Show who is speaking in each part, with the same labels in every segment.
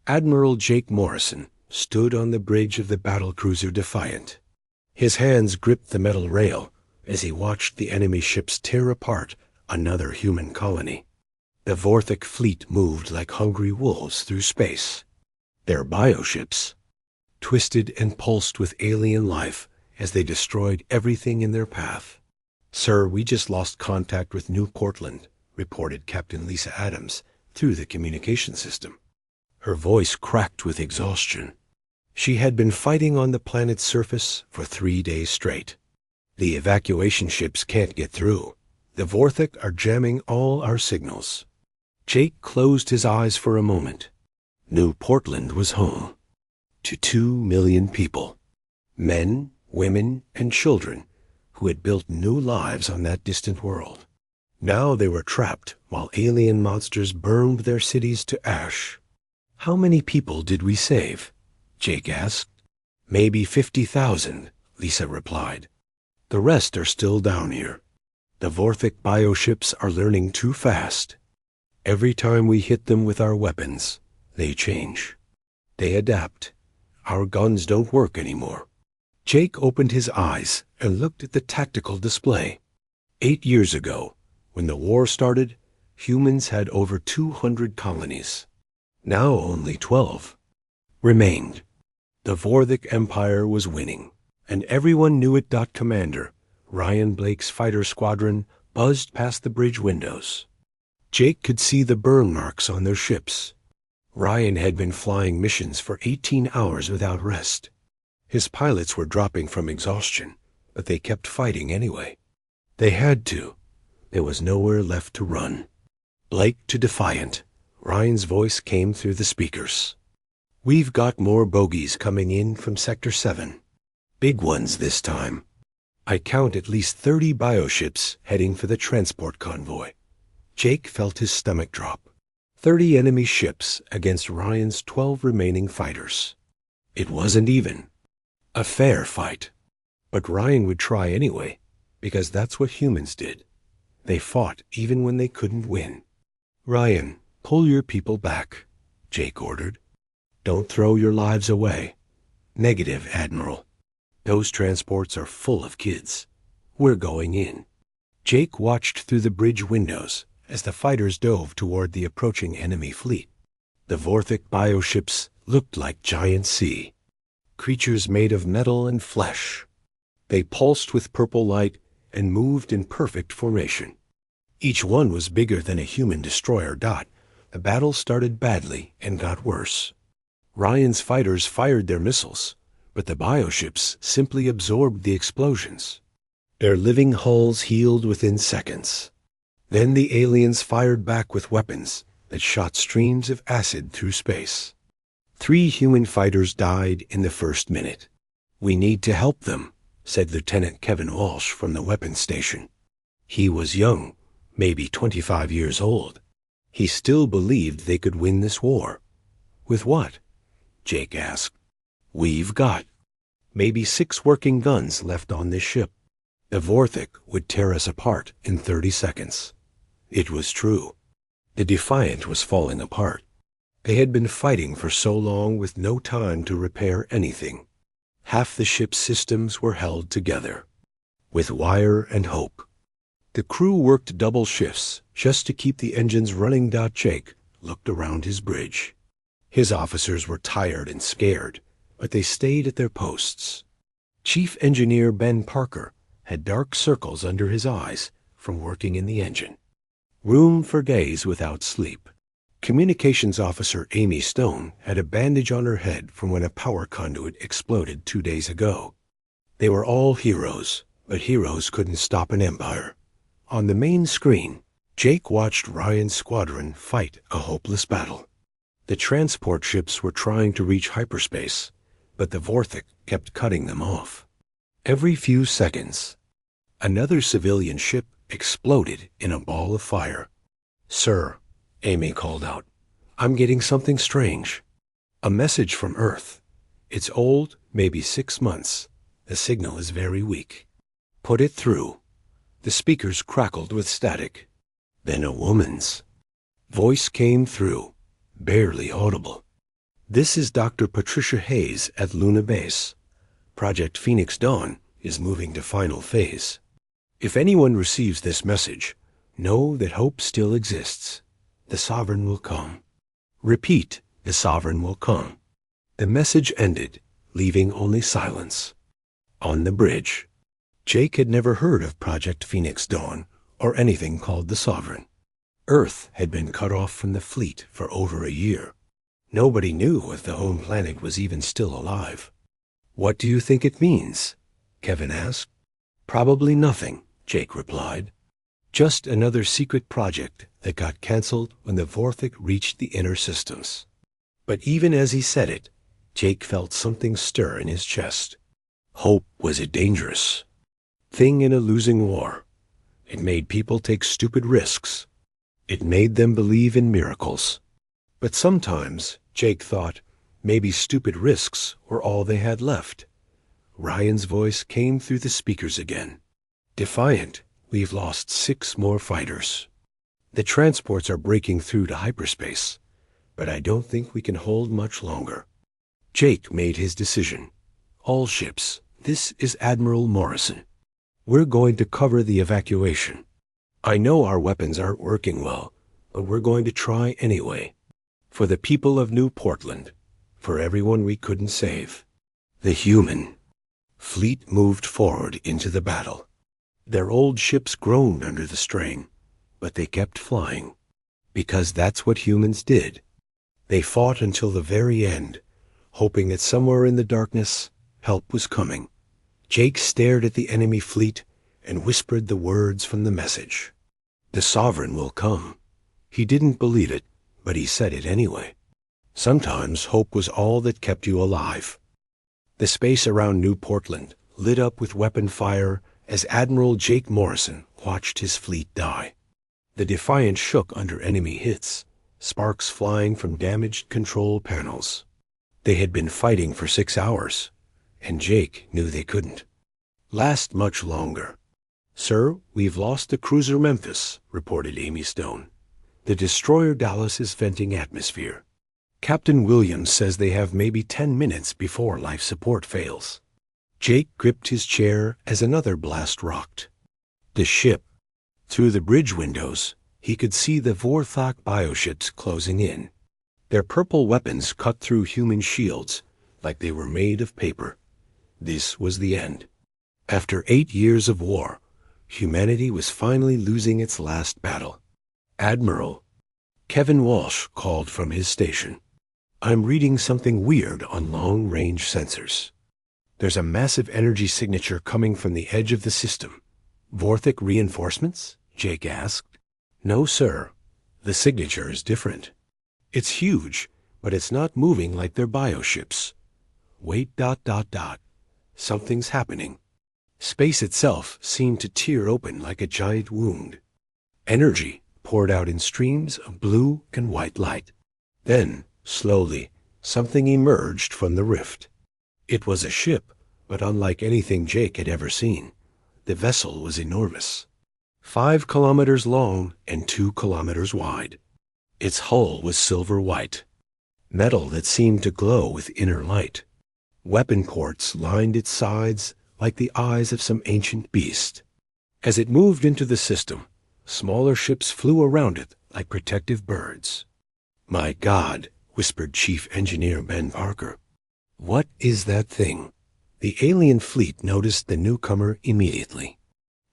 Speaker 1: Admiral Jake Morrison stood on the bridge of the battlecruiser Defiant. His hands gripped the metal rail as he watched the enemy ships tear apart another human colony. The Vorthic fleet moved like hungry wolves through space. Their bioships twisted and pulsed with alien life as they destroyed everything in their path. "Sir, we just lost contact with New Portland," reported Captain Lisa Adams through the communication system. Her voice cracked with exhaustion. She had been fighting on the planet's surface for 3 days straight. "The evacuation ships can't get through. The Vorthic are jamming all our signals." Jake closed his eyes for a moment. New Portland was home to 2 million people, men, women, and children who had built new lives on that distant world. Now they were trapped while alien monsters burned their cities to ash. "How many people did we save?" Jake asked. "Maybe 50,000, Lisa replied. "The rest are still down here. The Vorthic bioships are learning too fast. Every time we hit them with our weapons, they change. They adapt. Our guns don't work anymore." Jake opened his eyes and looked at the tactical display. 8 years ago, when the war started, humans had over 200 colonies. Now only 12 remained. The Vorthic Empire was winning, and everyone knew it. Commander Ryan Blake's fighter squadron buzzed past the bridge windows. Jake could see the burn marks on their ships. Ryan had been flying missions for 18 hours without rest. His pilots were dropping from exhaustion, but they kept fighting anyway. They had to. There was nowhere left to run. "Blake to Defiant," Ryan's voice came through the speakers. "We've got more bogies coming in from Sector 7. Big ones this time. I count at least 30 bioships heading for the transport convoy." Jake felt his stomach drop. 30 enemy ships against Ryan's 12 remaining fighters. It wasn't even a fair fight. But Ryan would try anyway, because that's what humans did. They fought even when they couldn't win. "Ryan, pull your people back," Jake ordered. "Don't throw your lives away." "Negative, Admiral. Those transports are full of kids. We're going in." Jake watched through the bridge windows as the fighters dove toward the approaching enemy fleet. The Vorthic bioships looked like giant sea creatures made of metal and flesh. They pulsed with purple light and moved in perfect formation. Each one was bigger than a human destroyer. The battle started badly and got worse. Ryan's fighters fired their missiles, but the bioships simply absorbed the explosions. Their living hulls healed within seconds. Then the aliens fired back with weapons that shot streams of acid through space. 3 human fighters died in the first minute. "We need to help them," said Lieutenant Kevin Walsh from the weapons station. He was young, maybe 25 years old. He still believed they could win this war. "With what?" Jake asked. "We've got maybe 6 working guns left on this ship. The Vorthic would tear us apart in 30 seconds. It was true. The Defiant was falling apart. They had been fighting for so long with no time to repair anything. Half the ship's systems were held together with wire and hope. The crew worked double shifts just to keep the engines running. Jake looked around his bridge. His officers were tired and scared, but they stayed at their posts. Chief Engineer Ben Parker had dark circles under his eyes from working in the engine. Room for days without sleep. Communications Officer Amy Stone had a bandage on her head from when a power conduit exploded 2 days ago. They were all heroes, but heroes couldn't stop an empire. On the main screen, Jake watched Ryan's squadron fight a hopeless battle. The transport ships were trying to reach hyperspace, but the Vorthic kept cutting them off. Every few seconds, another civilian ship exploded in a ball of fire. "Sir," Amy called out, "I'm getting something strange. A message from Earth. It's old, maybe 6 months. The signal is very weak." "Put it through." The speakers crackled with static. Then a woman's voice came through, barely audible. This is Dr. Patricia Hayes at Luna Base. Project Phoenix Dawn is moving to final phase. If anyone receives this message, know that hope still exists. The Sovereign will come. Repeat, the Sovereign will come. The message ended, leaving only silence. On the bridge, Jake had never heard of Project Phoenix Dawn or anything called the Sovereign. Earth had been cut off from the fleet for over a year. Nobody knew if the home planet was even still alive. What do you think it means? Kevin asked. Probably nothing, Jake replied. Just another secret project that got canceled when the Vorthik reached the inner systems. But even as he said it, Jake felt something stir in his chest. Hope was a dangerous thing in a losing war. It made people take stupid risks. It made them believe in miracles. But sometimes, Jake thought, maybe stupid risks were all they had left. Ryan's voice came through the speakers again. Defiant, we've lost 6 more fighters. The transports are breaking through to hyperspace, but I don't think we can hold much longer. Jake made his decision. All ships, this is Admiral Morrison. We're going to cover the evacuation. I know our weapons aren't working well, but we're going to try anyway. For the people of New Portland, for everyone we couldn't save. The human fleet moved forward into the battle. Their old ships groaned under the strain, but they kept flying. Because that's what humans did. They fought until the very end, hoping that somewhere in the darkness, help was coming. Jake stared at the enemy fleet and whispered the words from the message. The Sovereign will come. He didn't believe it, but he said it anyway. Sometimes hope was all that kept you alive. The space around New Portland lit up with weapon fire as Admiral Jake Morrison watched his fleet die. The Defiant shook under enemy hits, sparks flying from damaged control panels. They had been fighting for 6 hours, and Jake knew they couldn't last much longer. Sir, we've lost the cruiser Memphis, reported Amy Stone. The destroyer Dallas is venting atmosphere. Captain Williams says they have maybe 10 minutes before life support fails. Jake gripped his chair as another blast rocked. The ship. Through the bridge windows, he could see the Vorthok bioships closing in. Their purple weapons cut through human shields like they were made of paper. This was the end. After 8 years of war, humanity was finally losing its last battle. Admiral Kevin Walsh called from his station. I'm reading something weird on long-range sensors. There's a massive energy signature coming from the edge of the system. Vorthik reinforcements? Jake asked. No, sir. The signature is different. It's huge, but it's not moving like their bioships. Wait, ... Something's happening. Space itself seemed to tear open like a giant wound. Energy poured out in streams of blue and white light. Then, slowly, something emerged from the rift. It was a ship, but unlike anything Jake had ever seen. The vessel was enormous. 5 kilometers long and 2 kilometers wide. Its hull was silver white, metal that seemed to glow with inner light. Weapon ports lined its sides like the eyes of some ancient beast. As it moved into the system, smaller ships flew around it like protective birds. My God, whispered Chief Engineer Ben Parker. What is that thing? The alien fleet noticed the newcomer immediately.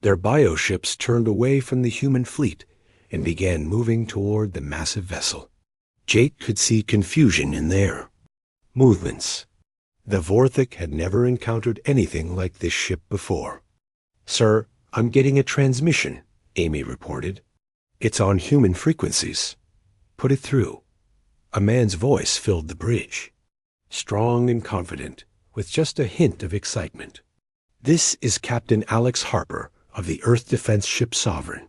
Speaker 1: Their bioships turned away from the human fleet and began moving toward the massive vessel. Jake could see confusion in their movements. The Vorthik had never encountered anything like this ship before. Sir, I'm getting a transmission, Amy reported. It's on human frequencies. Put it through. A man's voice filled the bridge. Strong and confident, with just a hint of excitement. This is Captain Alex Harper of the Earth Defense Ship Sovereign.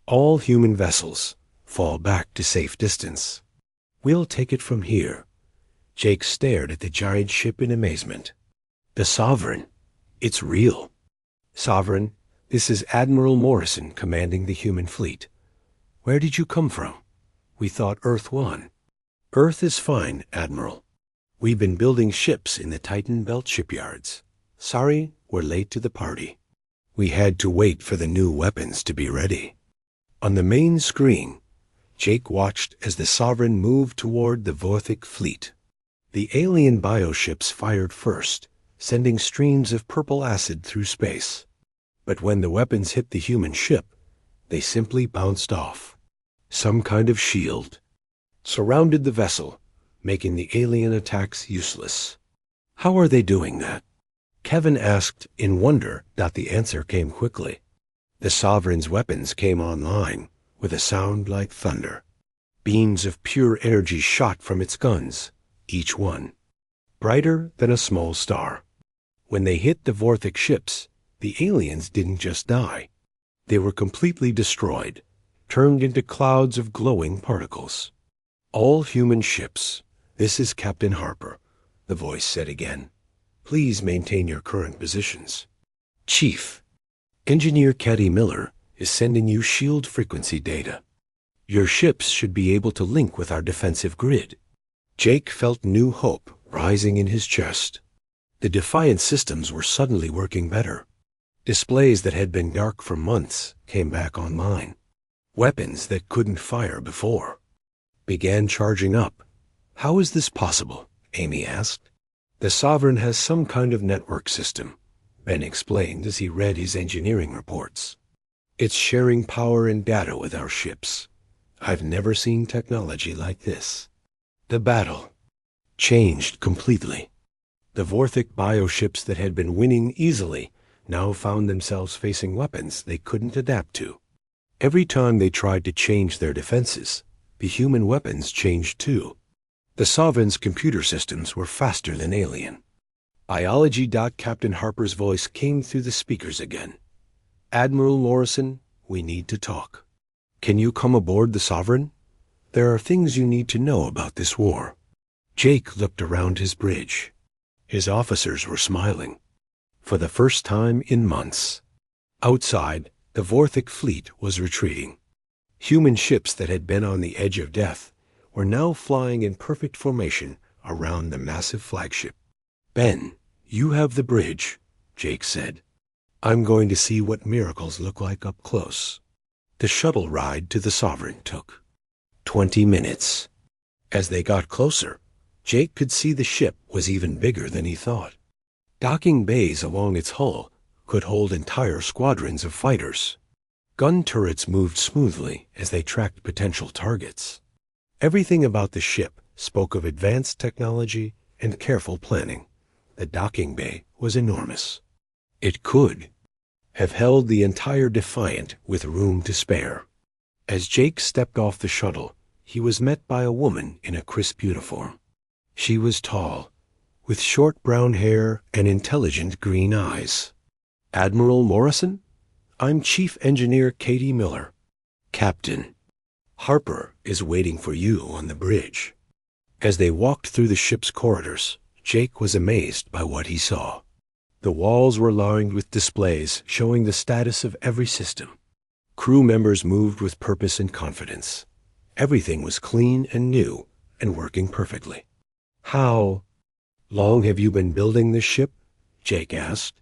Speaker 1: All human vessels fall back to safe distance. We'll take it from here. Jake stared at the giant ship in amazement. The Sovereign. It's real. Sovereign, this is Admiral Morrison commanding the human fleet. Where did you come from? We thought Earth won. Earth is fine, Admiral. We've been building ships in the Titan Belt shipyards. Sorry, we're late to the party. We had to wait for the new weapons to be ready. On the main screen, Jake watched as the Sovereign moved toward the Vorthic fleet. The alien bioships fired first, sending streams of purple acid through space. But when the weapons hit the human ship, they simply bounced off. Some kind of shield surrounded the vessel, making the alien attacks useless. How are they doing that? Kevin asked in wonder. The answer came quickly. The Sovereign's weapons came online with a sound like thunder. Beams of pure energy shot from its guns, each one brighter than a small star. When they hit the Vorthic ships, the aliens didn't just die. They were completely destroyed, turned into clouds of glowing particles. All human ships. This is Captain Harper, the voice said again. Please maintain your current positions. Chief, Engineer Katie Miller is sending you shield frequency data. Your ships should be able to link with our defensive grid. Jake felt new hope rising in his chest. The Defiant systems were suddenly working better. Displays that had been dark for months came back online. Weapons that couldn't fire before began charging up. How is this possible? Amy asked. The Sovereign has some kind of network system, Ben explained as he read his engineering reports. It's sharing power and data with our ships. I've never seen technology like this. The battle changed completely. The Vorthic bioships that had been winning easily now found themselves facing weapons they couldn't adapt to. Every time they tried to change their defenses, the human weapons changed too. The Sovereign's computer systems were faster than alien. Biology. Captain Harper's voice came through the speakers again. Admiral Morrison, we need to talk. Can you come aboard the Sovereign? There are things you need to know about this war. Jake looked around his bridge. His officers were smiling. For the first time in months. Outside, the Vorthic fleet was retreating. Human ships that had been on the edge of death were now flying in perfect formation around the massive flagship. Ben, you have the bridge, Jake said. I'm going to see what miracles look like up close. The shuttle ride to the Sovereign took 20 minutes. As they got closer, Jake could see the ship was even bigger than he thought. Docking bays along its hull could hold entire squadrons of fighters. Gun turrets moved smoothly as they tracked potential targets. Everything about the ship spoke of advanced technology and careful planning. The docking bay was enormous. It could have held the entire Defiant with room to spare. As Jake stepped off the shuttle, he was met by a woman in a crisp uniform. She was tall, with short brown hair and intelligent green eyes. Admiral Morrison? I'm Chief Engineer Katie Miller. Captain, Harper is waiting for you on the bridge. As they walked through the ship's corridors, Jake was amazed by what he saw. The walls were lined with displays showing the status of every system. Crew members moved with purpose and confidence. Everything was clean and new and working perfectly. How long have you been building this ship? Jake asked.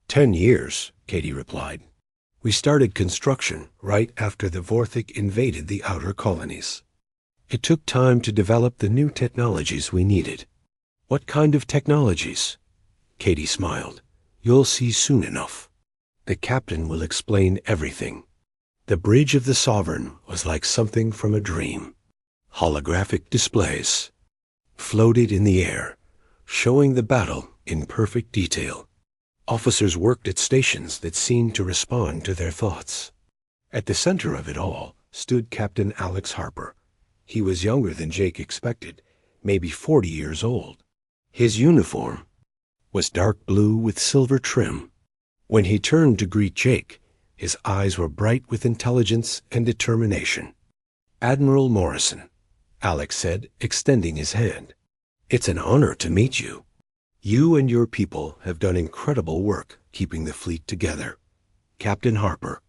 Speaker 1: 10 years, Katie replied. We started construction right after the Vorthic invaded the outer colonies. It took time to develop the new technologies we needed. What kind of technologies? Katie smiled. You'll see soon enough. The captain will explain everything. The bridge of the Sovereign was like something from a dream. Holographic displays floated in the air, showing the battle in perfect detail. Officers worked at stations that seemed to respond to their thoughts. At the center of it all stood Captain Alex Harper. He was younger than Jake expected, maybe 40 years old. His uniform was dark blue with silver trim. When he turned to greet Jake, his eyes were bright with intelligence and determination. Admiral Morrison, Alex said, extending his hand. It's an honor to meet you. You and your people have done incredible work keeping the fleet together. Captain Harper,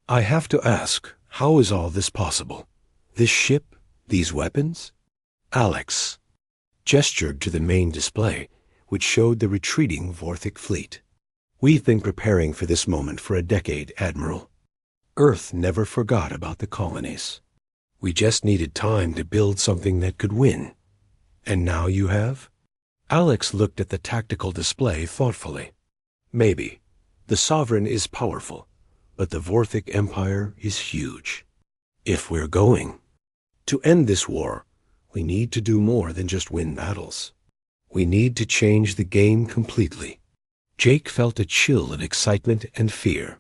Speaker 1: I have to ask, how is all this possible? This ship, these weapons? Alex, gestured to the main display, which showed the retreating Vorthic fleet. "We've been preparing for this moment for a decade, Admiral. Earth never forgot about the colonies. We just needed time to build something that could win. And now you have?" Alex looked at the tactical display thoughtfully. "Maybe. The Sovereign is powerful, but the Vorthic Empire is huge. If we're going to end this war, we need to do more than just win battles. We need to change the game completely." Jake felt a chill of excitement and fear.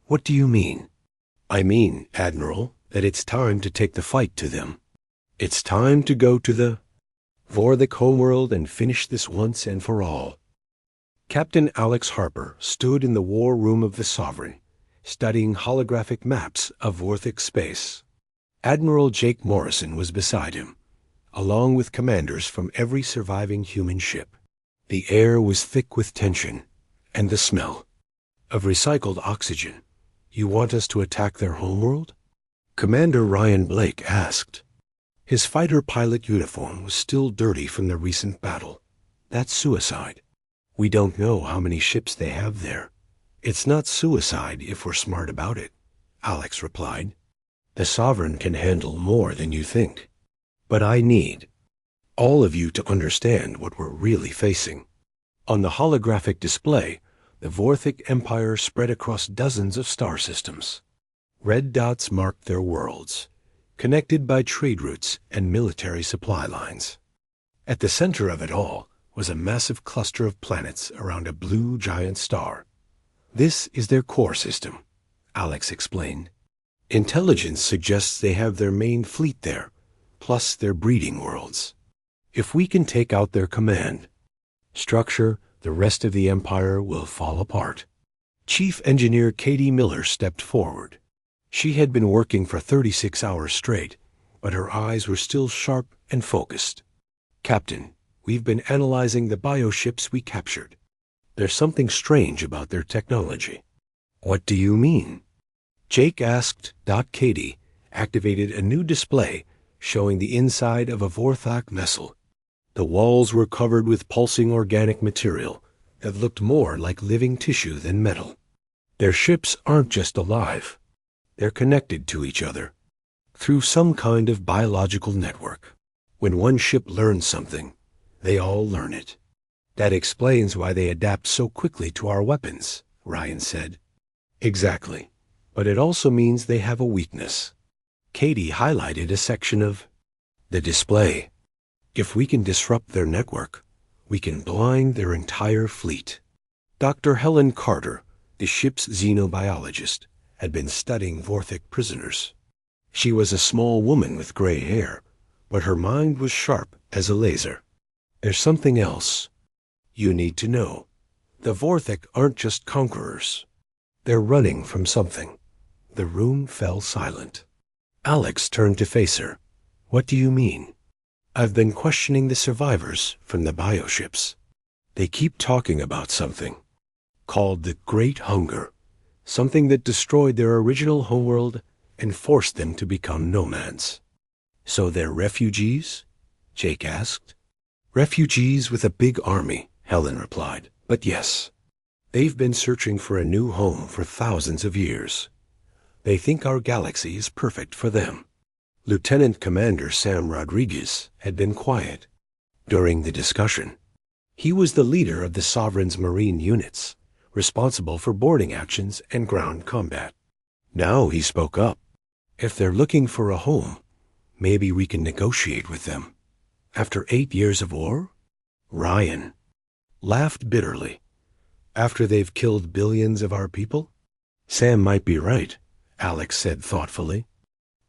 Speaker 1: "What do you mean?" "I mean, Admiral, that it's time to take the fight to them. It's time to go to the Vorthic homeworld and finish this once and for all." Captain Alex Harper stood in the war room of the Sovereign, studying holographic maps of Vorthic space. Admiral Jake Morrison was beside him, along with commanders from every surviving human ship. The air was thick with tension, and the smell of recycled oxygen. "You want us to attack their homeworld?" Commander Ryan Blake asked. His fighter pilot uniform was still dirty from the recent battle. "That's suicide. We don't know how many ships they have there." "It's not suicide if we're smart about it," Alex replied. "The Sovereign can handle more than you think. But I need all of you to understand what we're really facing." On the holographic display, the Vorthic Empire spread across dozens of star systems. Red dots marked their worlds, connected by trade routes and military supply lines. At the center of it all was a massive cluster of planets around a blue giant star. "This is their core system," Alex explained. "Intelligence suggests they have their main fleet there, plus their breeding worlds. If we can take out their command structure, the rest of the Empire will fall apart." Chief Engineer Katie Miller stepped forward. She had been working for 36 hours straight, but her eyes were still sharp and focused. "Captain, we've been analyzing the bioships we captured. There's something strange about their technology." "What do you mean?" Jake asked. Katie activated a new display showing the inside of a Vorthak vessel. The walls were covered with pulsing organic material that looked more like living tissue than metal. "Their ships aren't just alive. They're connected to each other through some kind of biological network. When one ship learns something, they all learn it. That explains why they adapt so quickly to our weapons," Ryan said. "Exactly. But it also means they have a weakness." Katie highlighted a section of the display. "If we can disrupt their network, we can blind their entire fleet." Dr. Helen Carter, the ship's xenobiologist, had been studying Vorthic prisoners. She was a small woman with gray hair, but her mind was sharp as a laser. "There's something else you need to know. The Vorthic aren't just conquerors. They're running from something." The room fell silent. Alex turned to face her. "What do you mean?" "I've been questioning the survivors from the bioships. They keep talking about something called the Great Hunger, something that destroyed their original homeworld and forced them to become nomads." "So they're refugees?" Jake asked. "Refugees with a big army," Helen replied. "But yes, they've been searching for a new home for thousands of years. They think our galaxy is perfect for them." Lieutenant Commander Sam Rodriguez had been quiet during the discussion. He was the leader of the Sovereign's Marine units, responsible for boarding actions and ground combat. Now he spoke up. "If they're looking for a home, maybe we can negotiate with them. After 8 years of war?" Ryan laughed bitterly. "After they've killed billions of our people?" "Sam might be right," Alex said thoughtfully.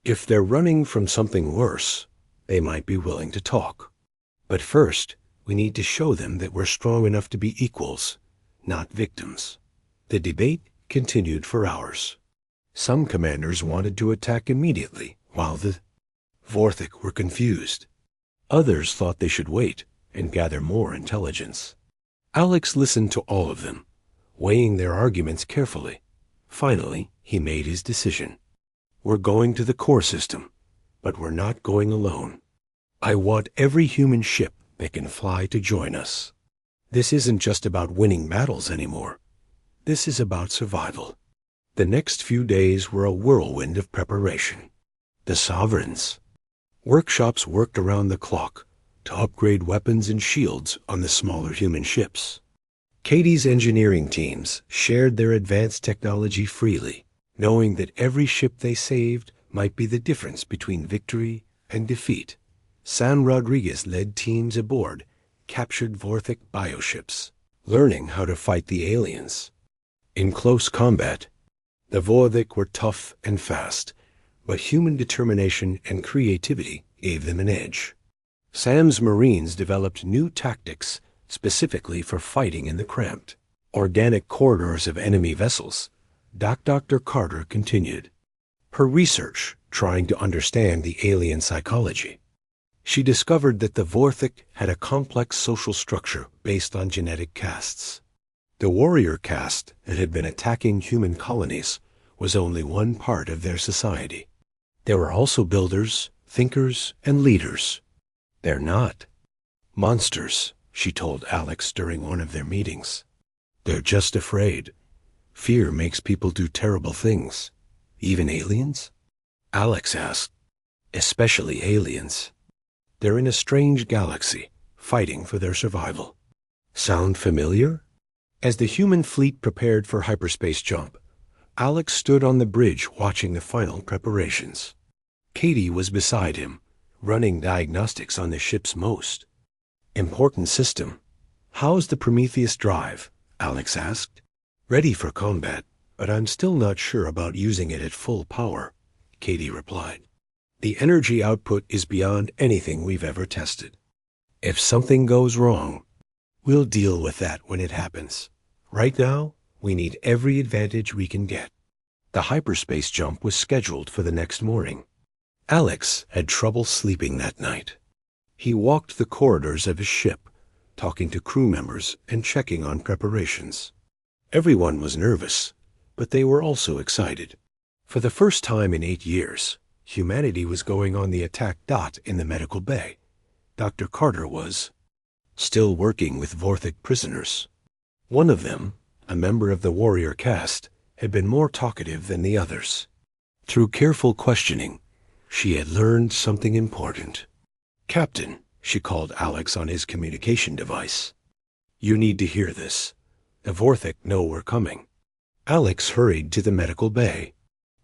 Speaker 1: "If they're running from something worse, they might be willing to talk. But first, we need to show them that we're strong enough to be equals, not victims." The debate continued for hours. Some commanders wanted to attack immediately, while the Vorthic were confused. Others thought they should wait and gather more intelligence. Alex listened to all of them, weighing their arguments carefully. Finally, he made his decision. "We're going to the core system, but we're not going alone. I want every human ship they can fly to join us. This isn't just about winning battles anymore. This is about survival. The next few days were a whirlwind of preparation. The Sovereigns. Workshops worked around the clock to upgrade weapons and shields on the smaller human ships. Katie's engineering teams shared their advanced technology freely, knowing that every ship they saved might be the difference between victory and defeat. San Rodriguez led teams aboard captured Vorthic bioships, learning how to fight the aliens. In close combat, the Vorthic were tough and fast, but human determination and creativity gave them an edge. Sam's Marines developed new tactics specifically for fighting in the cramped, organic corridors of enemy vessels. Dr. Carter continued her research trying to understand the alien psychology. She discovered that the Vorthic had a complex social structure based on genetic castes. The warrior caste that had been attacking human colonies was only one part of their society. There were also builders, thinkers, and leaders. They're not monsters, she told Alex during one of their meetings. They're just afraid. Fear makes people do terrible things. Even aliens? Alex asked. Especially aliens. They're in a strange galaxy, fighting for their survival. Sound familiar? As the human fleet prepared for hyperspace jump, Alex stood on the bridge watching the final preparations. Katie was beside him, running diagnostics on the ship's most important system. How's the Prometheus drive? Alex asked. Ready for combat, but I'm still not sure about using it at full power, Katie replied. The energy output is beyond anything we've ever tested. If something goes wrong, we'll deal with that when it happens. Right now, we need every advantage we can get. The hyperspace jump was scheduled for the next morning. Alex had trouble sleeping that night. He walked the corridors of his ship, talking to crew members and checking on preparations. Everyone was nervous, but they were also excited. For the first time in 8 years, humanity was going on the attack dot in the medical bay. Dr. Carter was still working with Vorthic prisoners. One of them, a member of the warrior caste, had been more talkative than the others. Through careful questioning, she had learned something important. Captain, she called Alex on his communication device. You need to hear this. The Vorthic know we're coming. Alex hurried to the medical bay.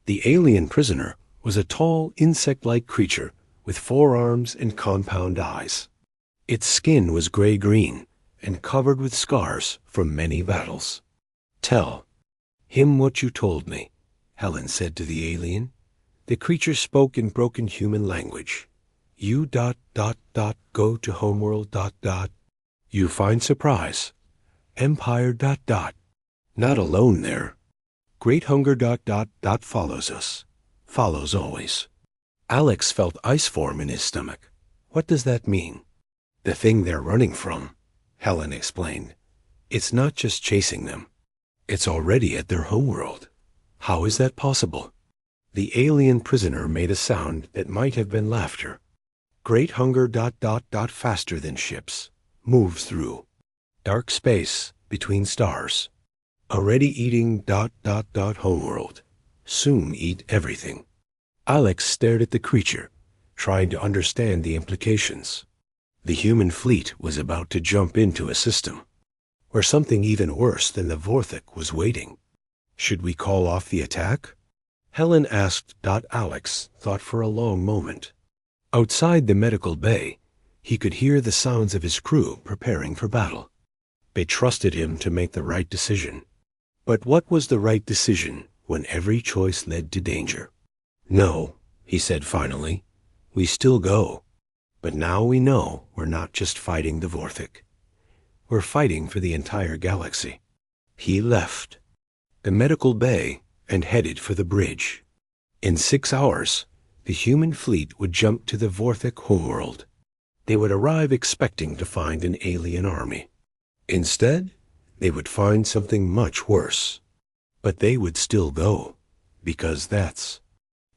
Speaker 1: The alien prisoner was a tall, insect-like creature with 4 arms and compound eyes. Its skin was gray-green and covered with scars from many battles. Tell him what you told me, Helen said to the alien. The creature spoke in broken human language. You ... go to homeworld ... You find surprise. Empire ... Not alone there. Great hunger ... follows us. Follows always. Alex felt ice form in his stomach. What does that mean? The thing they're running from, Helen explained. It's not just chasing them. It's already at their homeworld. How is that possible? The alien prisoner made a sound that might have been laughter. Great hunger ... faster than ships. Moves through dark space between stars. Already eating ... homeworld. Soon eat everything. Alex stared at the creature, trying to understand the implications. The human fleet was about to jump into a system where something even worse than the Vorthic was waiting. Should we call off the attack? Helen asked. Alex thought for a long moment. Outside the medical bay, he could hear the sounds of his crew preparing for battle. They trusted him to make the right decision. But what was the right decision when every choice led to danger? No, he said finally. We still go. But now we know we're not just fighting the Vorthic. We're fighting for the entire galaxy. He left the medical bay and headed for the bridge. In 6 hours, the human fleet would jump to the Vorthic homeworld. They would arrive expecting to find an alien army. Instead, they would find something much worse. But they would still go, because that's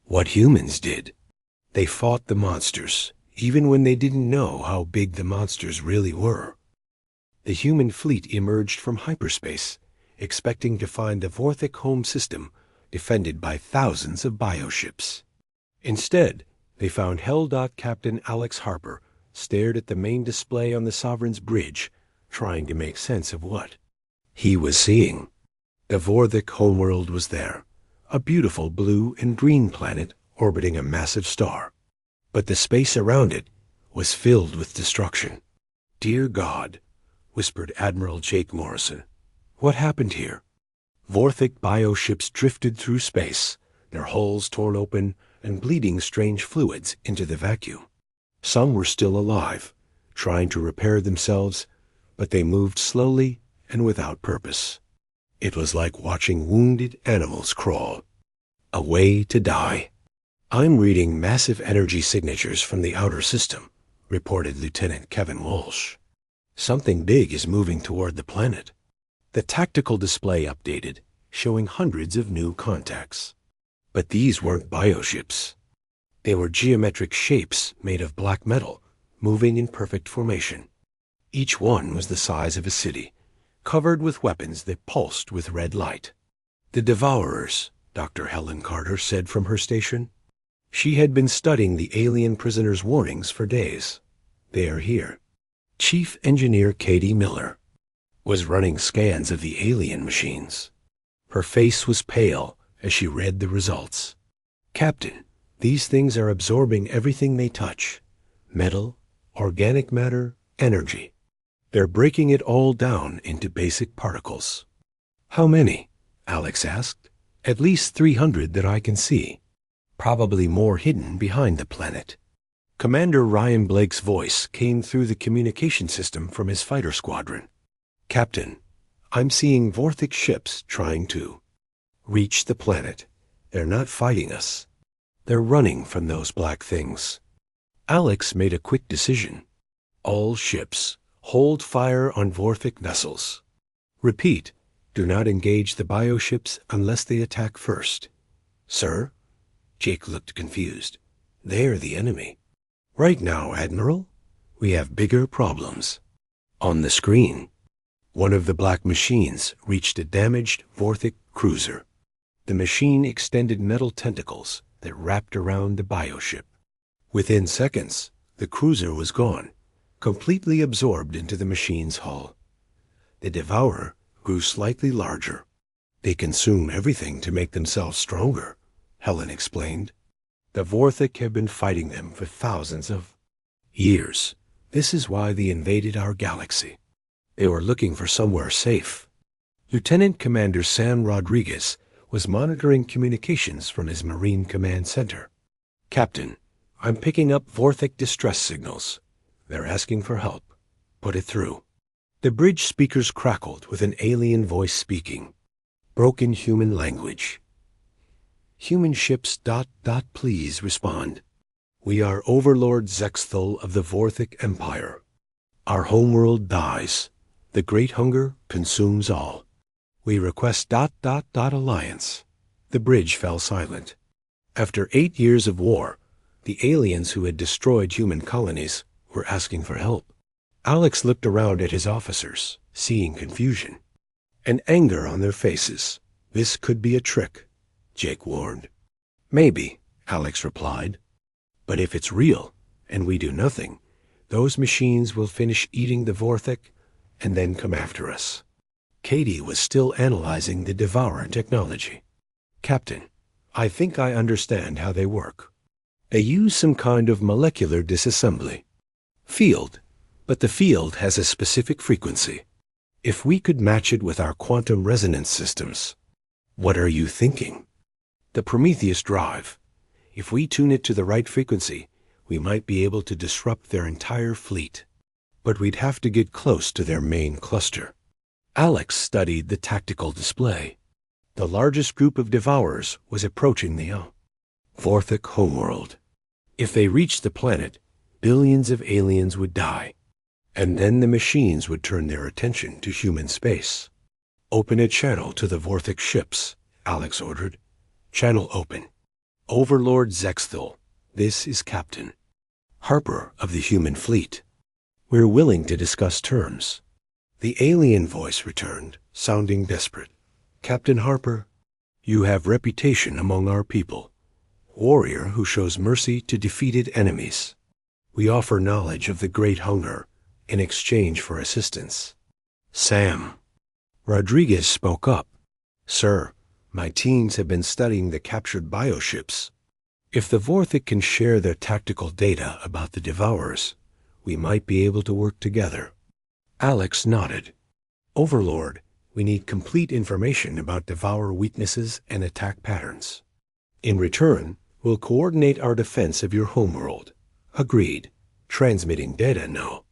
Speaker 1: what humans did. They fought the monsters, even when they didn't know how big the monsters really were. The human fleet emerged from hyperspace, expecting to find the Vorthic home system defended by thousands of bioships. Instead, they found Hell. Captain Alex Harper stared at the main display on the Sovereign's bridge, trying to make sense of what he was seeing. The Vorthic homeworld was there, a beautiful blue and green planet orbiting a massive star. But the space around it was filled with destruction. "Dear God," whispered Admiral Jake Morrison, "what happened here?" Vorthic bioships drifted through space, their hulls torn open and bleeding strange fluids into the vacuum. Some were still alive, trying to repair themselves, but they moved slowly and without purpose. It was like watching wounded animals crawl. A way to die. "I'm reading massive energy signatures from the outer system," reported Lieutenant Kevin Walsh. "Something big is moving toward the planet." The tactical display updated, showing hundreds of new contacts. But these weren't bioships. They were geometric shapes made of black metal, moving in perfect formation. Each one was the size of a city, covered with weapons that pulsed with red light. "The Devourers," Dr. Helen Carter said from her station. She had been studying the alien prisoners' warnings for days. "They are here." Chief Engineer Katie Miller was running scans of the alien machines. Her face was pale as she read the results. "Captain, these things are absorbing everything they touch. Metal, organic matter, energy. They're breaking it all down into basic particles." "How many?" Alex asked. "At least 300 that I can see. Probably more hidden behind the planet." Commander Ryan Blake's voice came through the communication system from his fighter squadron. "Captain, I'm seeing Vorthic ships trying to reach the planet. They're not fighting us. They're running from those black things." Alex made a quick decision. "All ships, hold fire on Vorthic vessels. Repeat, do not engage the bioships unless they attack first." "Sir?" Jake looked confused. "They're the enemy." "Right now, Admiral, we have bigger problems." On the screen, one of the black machines reached a damaged Vorthic cruiser. The machine extended metal tentacles that wrapped around the bioship. Within seconds, the cruiser was gone, completely absorbed into the machine's hull. The Devourer grew slightly larger. "They consume everything to make themselves stronger," Helen explained. "The Vorthic have been fighting them for thousands of years. This is why they invaded our galaxy. They were looking for somewhere safe." Lieutenant Commander Sam Rodriguez was monitoring communications from his Marine Command Center. "Captain, I'm picking up Vorthic distress signals. They're asking for help. Put it through." The bridge speakers crackled with an alien voice speaking. Broken human language. "Human ships ... please respond. We are Overlord Zexthul of the Vorthic Empire. Our homeworld dies. The Great Hunger consumes all. We request ... alliance." The bridge fell silent. After 8 years of war, the aliens who had destroyed human colonies were asking for help. Alex looked around at his officers, seeing confusion and anger on their faces. "This could be a trick," Jake warned. "Maybe," Alex replied. "But if it's real, and we do nothing, those machines will finish eating the Vorthic and then come after us." Katie was still analyzing the Devourer technology. "Captain, I think I understand how they work. They use some kind of molecular disassembly. Field, but the field has a specific frequency. If we could match it with our quantum resonance systems." "What are you thinking?" "The Prometheus drive. If we tune it to the right frequency, we might be able to disrupt their entire fleet. But we'd have to get close to their main cluster." Alex studied the tactical display. The largest group of Devourers was approaching the Vorthic homeworld. If they reached the planet, billions of aliens would die. And then the machines would turn their attention to human space. "Open a channel to the Vorthic ships," Alex ordered. "Channel open. Overlord Zexthul, this is Captain." Harper of the human fleet. We're willing to discuss terms. The alien voice returned, sounding desperate. Captain Harper, you have reputation among our people. Warrior who shows mercy to defeated enemies. We offer knowledge of the Great Hunger in exchange for assistance. Sam. Rodriguez spoke up. Sir, my teams have been studying the captured bioships. If the Vorthic can share their tactical data about the Devourers, we might be able to work together. Alex nodded. Overlord, we need complete information about Devourer weaknesses and attack patterns. In return, we'll coordinate our defense of your homeworld. Agreed. Transmitting data now.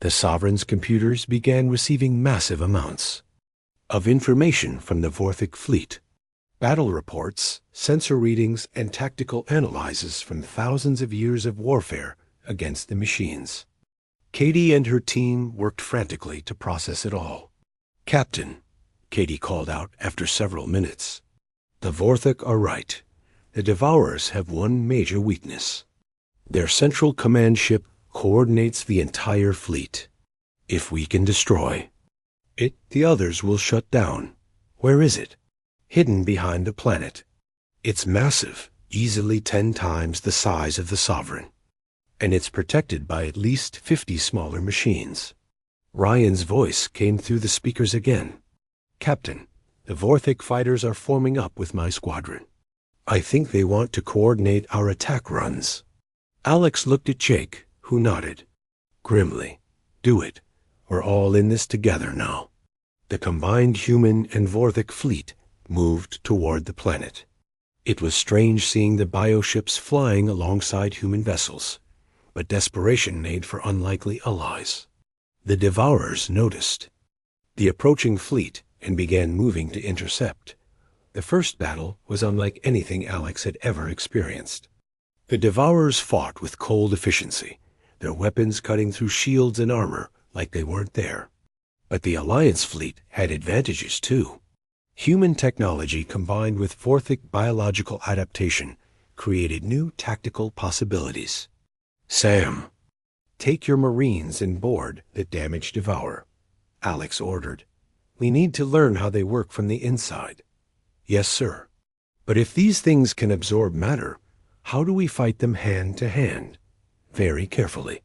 Speaker 1: The Sovereign's computers began receiving massive amounts of information from the Vorthic fleet. Battle reports, sensor readings, and tactical analyses from thousands of years of warfare against the machines. Katie and her team worked frantically to process it all. Captain, Katie called out after several minutes. The Vorthic are right. The Devourers have one major weakness. Their central command ship coordinates the entire fleet. If we can destroy it, the others will shut down. Where is it? Hidden behind the planet. It's massive, easily 10 times the size of the Sovereign. And it's protected by at least 50 smaller machines. Ryan's voice came through the speakers again. Captain, the Vorthic fighters are forming up with my squadron. I think they want to coordinate our attack runs. Alex looked at Jake, who nodded. Grimly, do it. We're all in this together now. The combined human and Vorthic fleet moved toward the planet. It was strange seeing the bioships flying alongside human vessels, but desperation made for unlikely allies. The Devourers noticed the approaching fleet and began moving to intercept. The first battle was unlike anything Alex had ever experienced. The Devourers fought with cold efficiency, their weapons cutting through shields and armor like they weren't there. But the Alliance fleet had advantages too. Human technology combined with Vorthic biological adaptation created new tactical possibilities. Sam, take your Marines and board the damaged Devourer, Alex ordered. We need to learn how they work from the inside. Yes, sir. But if these things can absorb matter, how do we fight them hand to hand? Very carefully.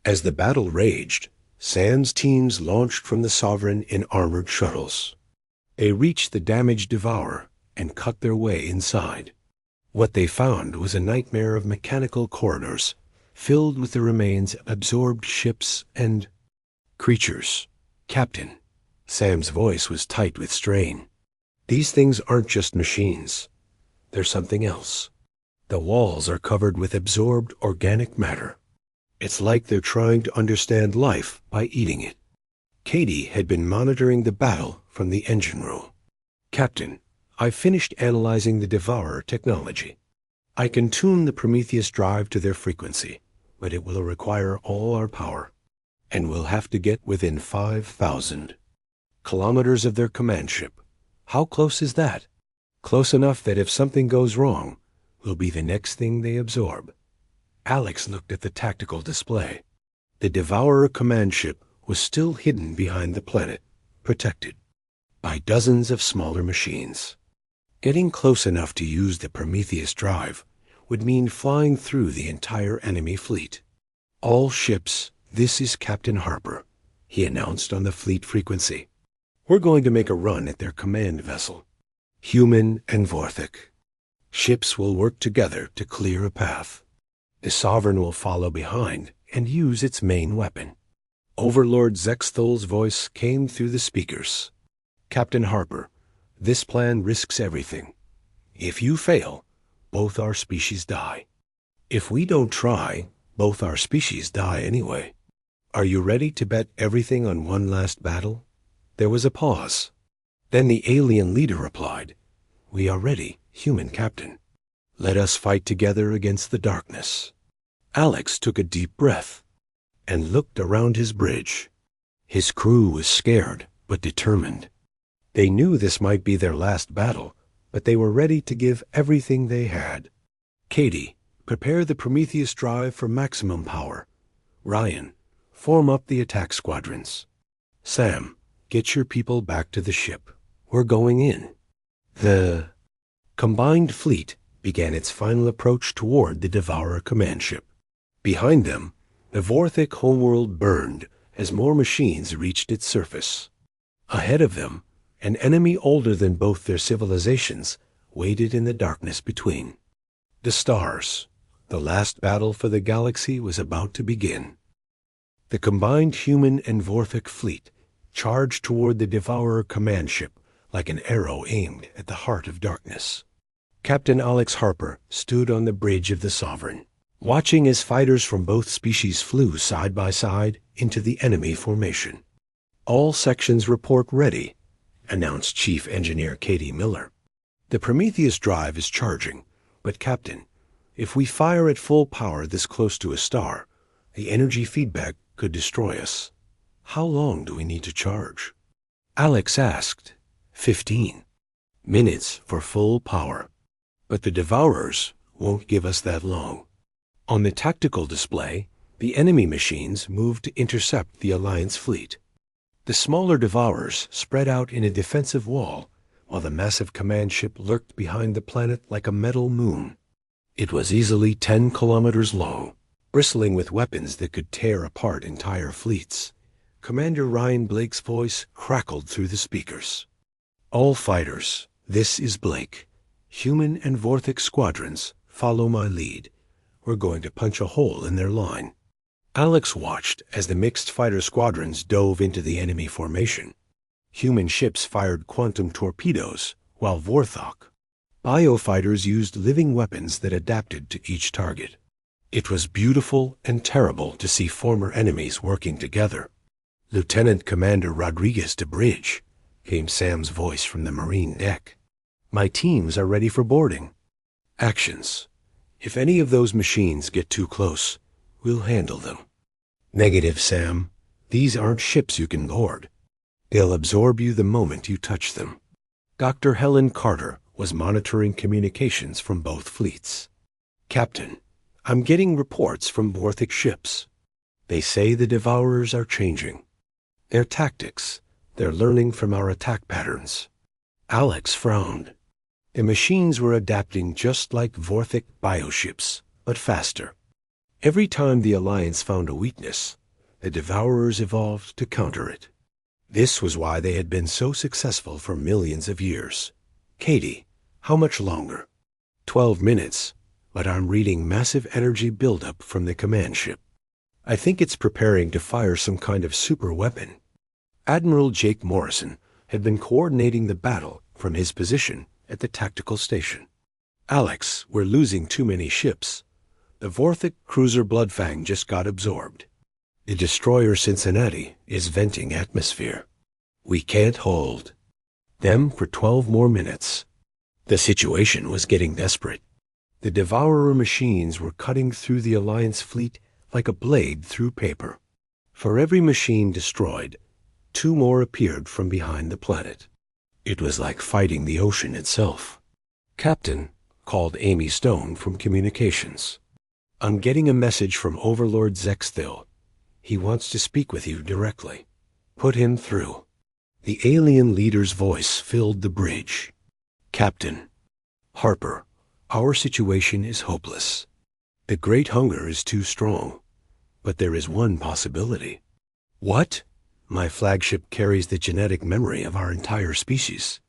Speaker 1: As the battle raged, Sam's teams launched from the Sovereign in armored shuttles. They reached the damaged Devourer and cut their way inside. What they found was a nightmare of mechanical corridors filled with the remains of absorbed ships and creatures. Captain, Sam's voice was tight with strain. These things aren't just machines. They're something else. The walls are covered with absorbed organic matter. It's like they're trying to understand life by eating it. Katie had been monitoring the battle from the engine room. Captain, I've finished analyzing the Devourer technology. I can tune the Prometheus drive to their frequency, but it will require all our power, and we'll have to get within 5,000 kilometers of their command ship. How close is that? Close enough that if something goes wrong, we'll be the next thing they absorb. Alex looked at the tactical display. The Devourer command ship was still hidden behind the planet, protected by dozens of smaller machines. Getting close enough to use the Prometheus drive would mean flying through the entire enemy fleet. All ships, this is Captain Harper, he announced on the fleet frequency. We're going to make a run at their command vessel, human and Vorthic. Ships will work together to clear a path. The Sovereign will follow behind and use its main weapon. Overlord Zexthol's voice came through the speakers. Captain Harper, this plan risks everything. If you fail, both our species die. If we don't try, both our species die anyway. Are you ready to bet everything on one last battle? There was a pause. Then the alien leader replied, We are ready, human captain. Let us fight together against the darkness. Alex took a deep breath and looked around his bridge. His crew was scared but determined. They knew this might be their last battle, but they were ready to give everything they had. Katie, Prepare the Prometheus drive for maximum power. Ryan, form up the attack squadrons. Sam, get your people back to the ship. We're going in. The combined fleet began its final approach toward the Devourer command ship. Behind them, the Vorthic homeworld burned as more machines reached its surface. Ahead of them, an enemy older than both their civilizations waited in the darkness between. The stars. The last battle for the galaxy was about to begin. The combined human and Vorthic fleet charged toward the Devourer command ship like an arrow aimed at the heart of darkness. Captain Alex Harper stood on the bridge of the Sovereign, watching as fighters from both species flew side by side into the enemy formation. "All sections report ready," announced Chief Engineer Katie Miller. "The Prometheus drive is charging, but Captain, if we fire at full power this close to a star, the energy feedback could destroy us. How long do we need to charge?" Alex asked. 15 minutes for full power. But the Devourers won't give us that long. On the tactical display, the enemy machines moved to intercept the Alliance fleet. The smaller Devourers spread out in a defensive wall, while the massive command ship lurked behind the planet like a metal moon. It was easily 10 kilometers long, bristling with weapons that could tear apart entire fleets. Commander Ryan Blake's voice crackled through the speakers. "All fighters, this is Blake. Human and Vorthic squadrons, follow my lead. We're going to punch a hole in their line." Alex watched as the mixed fighter squadrons dove into the enemy formation. Human ships fired quantum torpedoes, while Vorthok biofighters used living weapons that adapted to each target. It was beautiful and terrible to see former enemies working together. "Lieutenant Commander Rodriguez de Bridge," came Sam's voice from the Marine deck. "My teams are ready for boarding." "Actions. If any of those machines get too close, we'll handle them." "Negative, Sam. These aren't ships you can board. They'll absorb you the moment you touch them." Dr. Helen Carter was monitoring communications from both fleets. "Captain, I'm getting reports from Vorthic ships. They say the Devourers are changing. Their tactics, they're learning from our attack patterns." Alex frowned. The machines were adapting just like Vorthic bioships, but faster. Every time the Alliance found a weakness, the Devourers evolved to counter it. This was why they had been so successful for millions of years. "Katie, how much longer?" 12 minutes, but I'm reading massive energy buildup from the command ship. I think it's preparing to fire some kind of super weapon." Admiral Jake Morrison had been coordinating the battle from his position at the tactical station. "Alex, we're losing too many ships. The Vorthic cruiser Bloodfang just got absorbed. The destroyer Cincinnati is venting atmosphere. We can't hold them for 12 more minutes." The situation was getting desperate. The Devourer machines were cutting through the Alliance fleet like a blade through paper. For every machine destroyed, 2 more appeared from behind the planet. It was like fighting the ocean itself. "Captain," called Amy Stone from communications. "I'm getting a message from Overlord Zexthil. He wants to speak with you directly. Put him through." The alien leader's voice filled the bridge. "Captain Harper, our situation is hopeless. The Great Hunger is too strong. But there is one possibility." "What?" "My flagship carries the genetic memory of our entire species.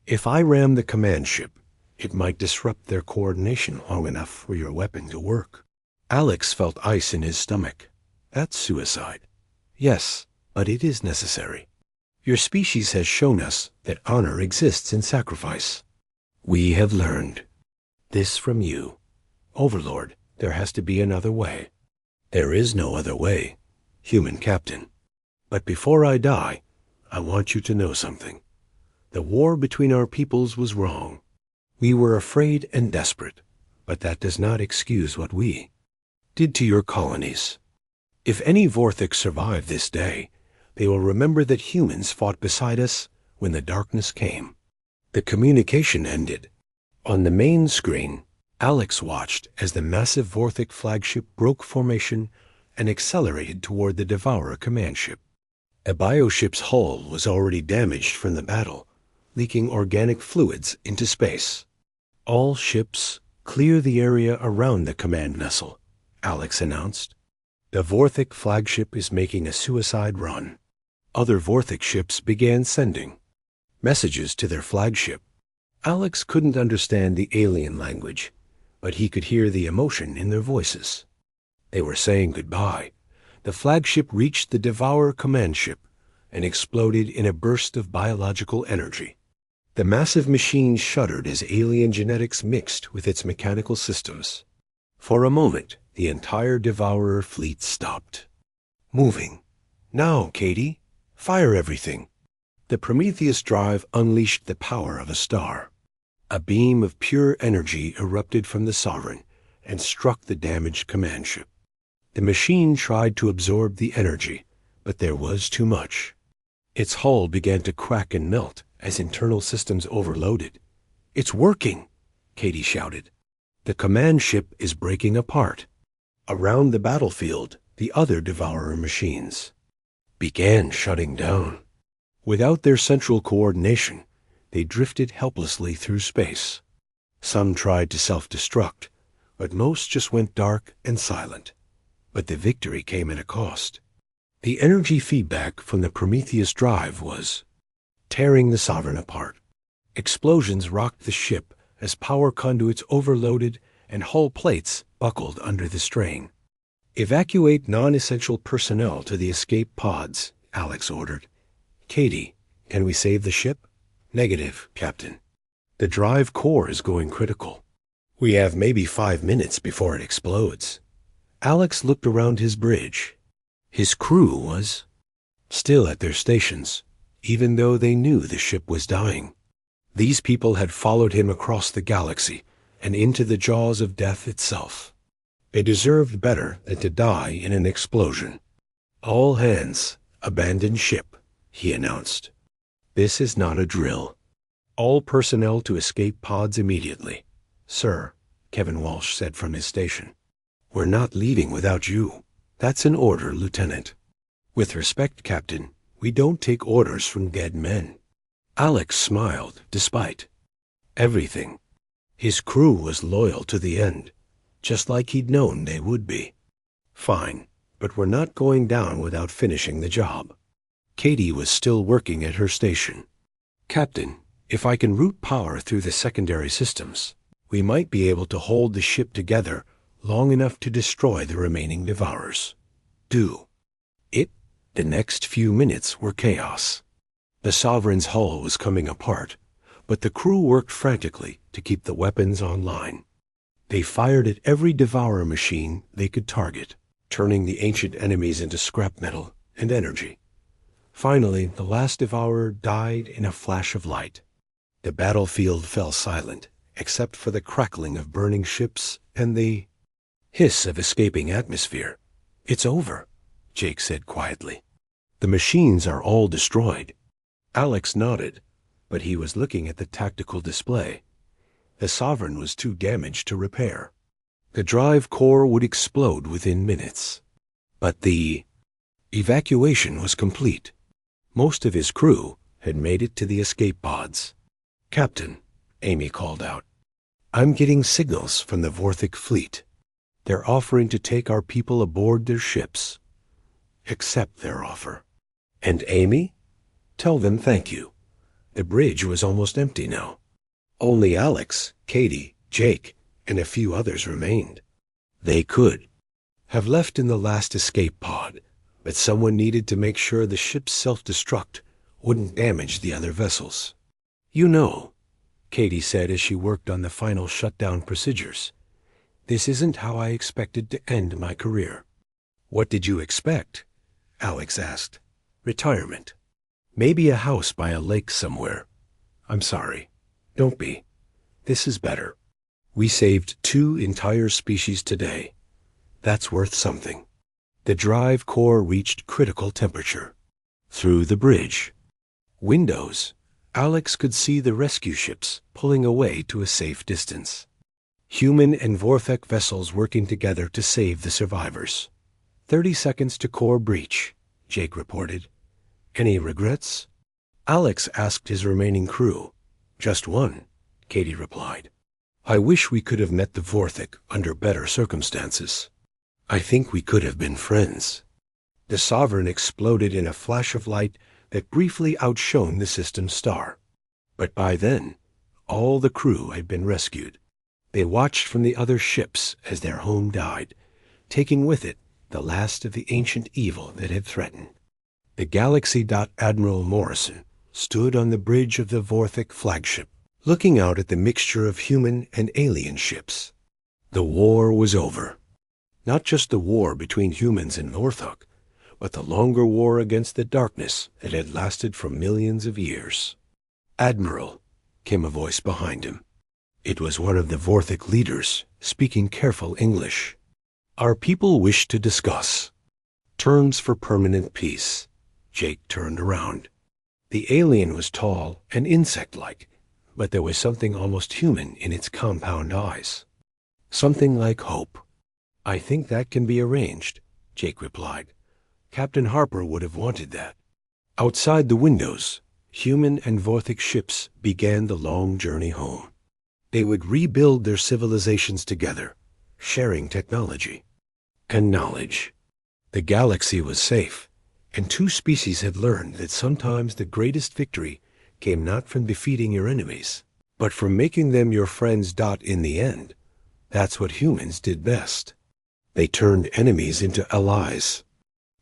Speaker 1: If I ram the command ship, it might disrupt their coordination long enough for your weapon to work." Alex felt ice in his stomach. "That's suicide." "Yes, but it is necessary. Your species has shown us that honor exists in sacrifice. We have learned this from you. Overlord, there has to be another way." "There is no other way, human captain. But before I die, I want you to know something. The war between our peoples was wrong. We were afraid and desperate, but that does not excuse what we did to your colonies. If any Vorthics survive this day, they will remember that humans fought beside us when the darkness came." The communication ended. On the main screen, Alex watched as the massive Vorthic flagship broke formation and accelerated toward the Devourer command ship. A bioship's hull was already damaged from the battle, leaking organic fluids into space. "All ships, clear the area around the command vessel," Alex announced. "The Vorthic flagship is making a suicide run." Other Vorthic ships began sending messages to their flagship. Alex couldn't understand the alien language, but he could hear the emotion in their voices. They were saying goodbye. The flagship reached the Devourer command ship and exploded in a burst of biological energy. The massive machine shuddered as alien genetics mixed with its mechanical systems. For a moment, the entire Devourer fleet stopped. "Moving. Now, Katie. Fire everything." The Prometheus drive unleashed the power of a star. A beam of pure energy erupted from the Sovereign and struck the damaged command ship. The machine tried to absorb the energy, but there was too much. Its hull began to crack and melt as internal systems overloaded. "It's working!" Katie shouted. "The command ship is breaking apart." Around the battlefield, the other Devourer machines began shutting down. Without their central coordination, they drifted helplessly through space. Some tried to self-destruct, but most just went dark and silent. But the victory came at a cost. The energy feedback from the Prometheus drive was tearing the Sovereign apart. Explosions rocked the ship as power conduits overloaded and hull plates buckled under the strain. "Evacuate non-essential personnel to the escape pods," Alex ordered. "Katie, can we save the ship?" "Negative, Captain. The drive core is going critical. We have maybe 5 minutes before it explodes." Alex looked around his bridge. His crew was still at their stations, even though they knew the ship was dying. These people had followed him across the galaxy and into the jaws of death itself. They deserved better than to die in an explosion. "All hands, abandon ship," he announced. "This is not a drill. All personnel to escape pods immediately." "Sir," Kevin Walsh said from his station. "We're not leaving without you." "That's an order, Lieutenant." "With respect, Captain, we don't take orders from dead men." Alex smiled, despite everything. His crew was loyal to the end, just like he'd known they would be. "Fine, but we're not going down without finishing the job." Katie was still working at her station. "Captain, if I can route power through the secondary systems, we might be able to hold the ship together long enough to destroy the remaining Devourers." "Do it." The next few minutes were chaos. The Sovereign's hull was coming apart, but the crew worked frantically to keep the weapons online. They fired at every Devourer machine they could target, turning the ancient enemies into scrap metal and energy. Finally, the last Devourer died in a flash of light. The battlefield fell silent, except for the crackling of burning ships and the hiss of escaping atmosphere. "It's over," Jake said quietly. "The machines are all destroyed." Alex nodded, but he was looking at the tactical display. The Sovereign was too damaged to repair. The drive core would explode within minutes. But the evacuation was complete. Most of his crew had made it to the escape pods. "Captain," Amy called out, "I'm getting signals from the Vorthic fleet. They're offering to take our people aboard their ships." "Accept their offer." "And Amy? Tell them thank you." The bridge was almost empty now. Only Alex, Katie, Jake, and a few others remained. They could have left in the last escape pod, but someone needed to make sure the ship's self-destruct wouldn't damage the other vessels. "You know," Katie said as she worked on the final shutdown procedures, "this isn't how I expected to end my career." "What did you expect?" Alex asked. "Retirement. Maybe a house by a lake somewhere." "I'm sorry. Don't be. This is better. We saved 2 entire species today. That's worth something." The drive core reached critical temperature. Through the bridge windows, Alex could see the rescue ships pulling away to a safe distance. Human and Vorthek vessels working together to save the survivors. 30 seconds to core breach, Jake reported. Any regrets? Alex asked his remaining crew. Just one, Katie replied. I wish we could have met the Vorthek under better circumstances. I think we could have been friends. The Sovereign exploded in a flash of light that briefly outshone the system's star. But by then, all the crew had been rescued. They watched from the other ships as their home died, taking with it the last of the ancient evil that had threatened. The Galaxy. Admiral Morrison stood on the bridge of the Vorthek flagship, looking out at the mixture of human and alien ships. The war was over. Not just the war between humans and Vorthok, but the longer war against the darkness that had lasted for millions of years. Admiral, came a voice behind him. It was one of the Vorthek leaders, speaking careful English. Our people wish to discuss terms for permanent peace. Jake turned around. The alien was tall and insect-like, but there was something almost human in its compound eyes. Something like hope. I think that can be arranged, Jake replied. Captain Harper would have wanted that. Outside the windows, human and Vorthek ships began the long journey home. They would rebuild their civilizations together, sharing technology and knowledge. The galaxy was safe, and two species had learned that sometimes the greatest victory came not from defeating your enemies, but from making them your friends. In the end, that's what humans did best. They turned enemies into allies,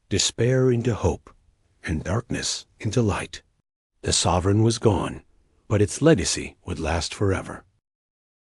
Speaker 1: despair into hope, and darkness into light. The Sovereign was gone, but its legacy would last forever.